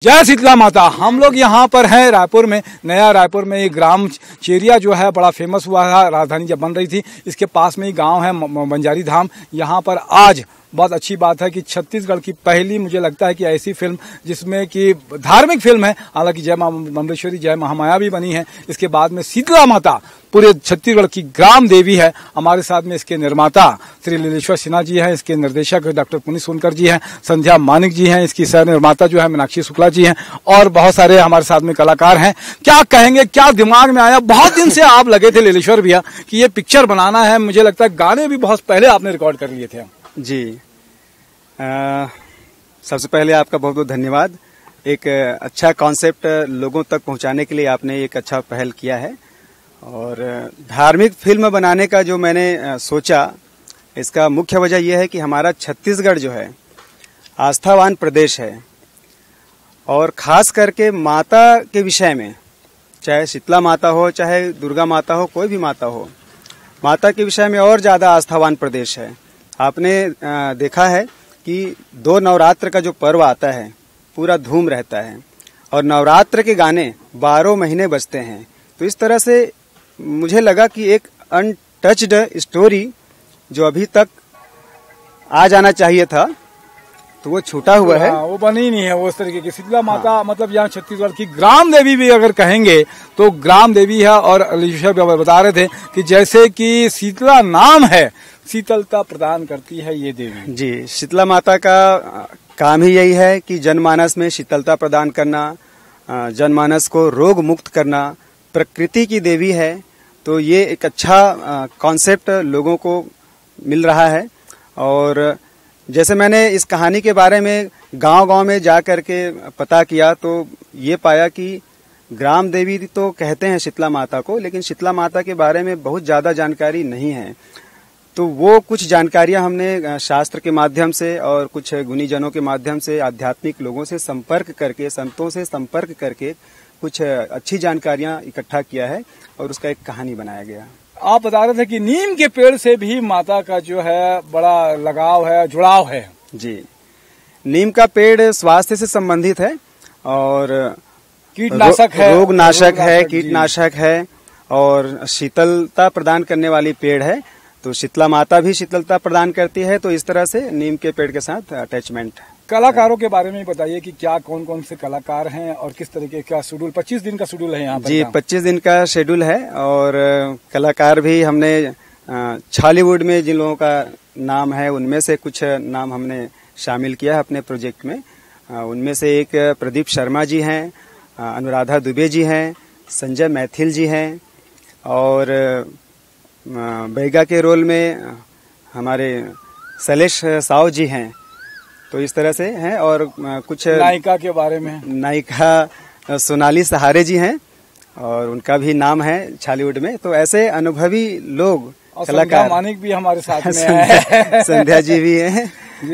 जय शीतला माता। हम लोग यहाँ पर हैं रायपुर में, नया रायपुर में एक ग्राम चेरिया जो है बड़ा फेमस हुआ था। राजधानी जब बन रही थी इसके पास में ही गांव है बंजारी धाम। यहाँ पर आज बहुत अच्छी बात है कि छत्तीसगढ़ की पहली, मुझे लगता है कि ऐसी फिल्म जिसमें कि धार्मिक फिल्म है, हालांकि जय मां बम्लेश्वरी जय महामाया भी बनी है। इसके बाद में शीतला माता पूरे छत्तीसगढ़ की ग्राम देवी है। हमारे साथ में इसके निर्माता श्री लीलेश्वर सिन्हा जी हैं, इसके निर्देशक डॉक्टर पुनीत सोनकर जी हैं, संध्या मानिक जी हैं, इसकी सह निर्माता जो है मीनाक्षी शुक्ला जी हैं और बहुत सारे हमारे साथ में कलाकार हैं। क्या कहेंगे, क्या दिमाग में आया? बहुत दिन से आप लगे थे लीलेश्वर भैया कि ये पिक्चर बनाना है। मुझे लगता है गाने भी बहुत पहले आपने रिकॉर्ड कर लिए थे। जी, सबसे पहले आपका बहुत बहुत धन्यवाद। एक अच्छा कॉन्सेप्ट लोगों तक पहुंचाने के लिए आपने एक अच्छा पहल किया है। और धार्मिक फिल्म बनाने का जो मैंने सोचा, इसका मुख्य वजह यह है कि हमारा छत्तीसगढ़ जो है आस्थावान प्रदेश है और खास करके माता के विषय में, चाहे शीतला माता हो, चाहे दुर्गा माता हो, कोई भी माता हो, माता के विषय में और ज्यादा आस्थावान प्रदेश है। आपने देखा है कि 2 नवरात्र का जो पर्व आता है पूरा धूम रहता है और नवरात्र के गाने 12 महीने बजते हैं। तो इस तरह से मुझे लगा कि एक अनटच्ड स्टोरी जो अभी तक आ जाना चाहिए था, तो वो छूटा हुआ है। वो बनी नहीं है वो उस तरीके की शीतला माता। मतलब यहाँ छत्तीसगढ़ की ग्राम देवी भी अगर कहेंगे तो ग्राम देवी है। और लीलेश्वर बता रहे थे कि जैसे कि शीतला नाम है, शीतलता प्रदान करती है ये देवी। जी, शीतला माता का काम ही यही है कि जनमानस में शीतलता प्रदान करना, जनमानस को रोग मुक्त करना। प्रकृति की देवी है, तो ये एक अच्छा कॉन्सेप्ट लोगों को मिल रहा है। और जैसे मैंने इस कहानी के बारे में गांव-गांव में जा करके पता किया, तो ये पाया कि ग्राम देवी तो कहते हैं शीतला माता को, लेकिन शीतला माता के बारे में बहुत ज्यादा जानकारी नहीं है। तो वो कुछ जानकारियां हमने शास्त्र के माध्यम से और कुछ गुणीजनों के माध्यम से, आध्यात्मिक लोगों से संपर्क करके, संतों से संपर्क करके कुछ अच्छी जानकारियां इकट्ठा किया है और उसका एक कहानी बनाया गया। आप बता रहे थे कि नीम के पेड़ से भी माता का जो है बड़ा लगाव है, जुड़ाव है। जी, नीम का पेड़ स्वास्थ्य से संबंधित है और कीटनाशक है, रोगनाशक है, कीटनाशक है और शीतलता प्रदान करने वाली पेड़ है। तो शीतला माता भी शीतलता प्रदान करती है, तो इस तरह से नीम के पेड़ के साथ अटैचमेंट है। कलाकारों के बारे में बताइए कि क्या कौन कौन से कलाकार हैं और किस तरीके का शेड्यूल? 25 दिन का शेड्यूल है यहाँ पर। जी, 25 दिन का शेड्यूल है और कलाकार भी हमने छॉलीवुड में जिन लोगों का नाम है उनमें से कुछ नाम हमने शामिल किया है अपने प्रोजेक्ट में। उनमें से एक प्रदीप शर्मा जी हैं, अनुराधा दुबे जी हैं, संजय मैथिल जी हैं और बैगा के रोल में हमारे शैलेश साव जी हैं। तो इस तरह से हैं। और कुछ नायिका के बारे में, नायिका सोनाली सहारे जी हैं और उनका भी नाम है छॉलीवुड में। तो ऐसे अनुभवी लोग, कलाकार, मानिक भी हमारे साथ में है। संध्या जी भी हैं।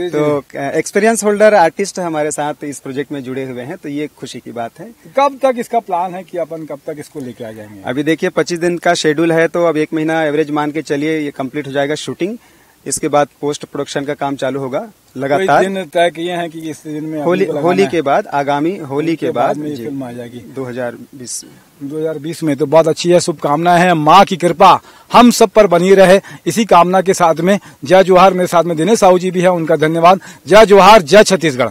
तो एक्सपीरियंस होल्डर आर्टिस्ट हमारे साथ इस प्रोजेक्ट में जुड़े हुए हैं, तो ये खुशी की बात है। कब तक इसका प्लान है कि अपन कब तक इसको लेके आ जाएंगे? अभी देखिए 25 दिन का शेड्यूल है, तो अब 1 महीना एवरेज मान के चलिए ये कंप्लीट हो जाएगा शूटिंग। इसके बाद पोस्ट प्रोडक्शन का काम चालू होगा लगातार। दिन तय किए हैं कि इस दिन में होली के बाद, आगामी होली के बाद फिल्म आ जाएगी 2020 में। तो बहुत अच्छी है, शुभकामनाएं हैं। माँ की कृपा हम सब पर बनी रहे, इसी कामना के साथ में जय जोहार। मेरे साथ में दिनेश साहू जी भी है, उनका धन्यवाद। जय जोहार, जय छत्तीसगढ़।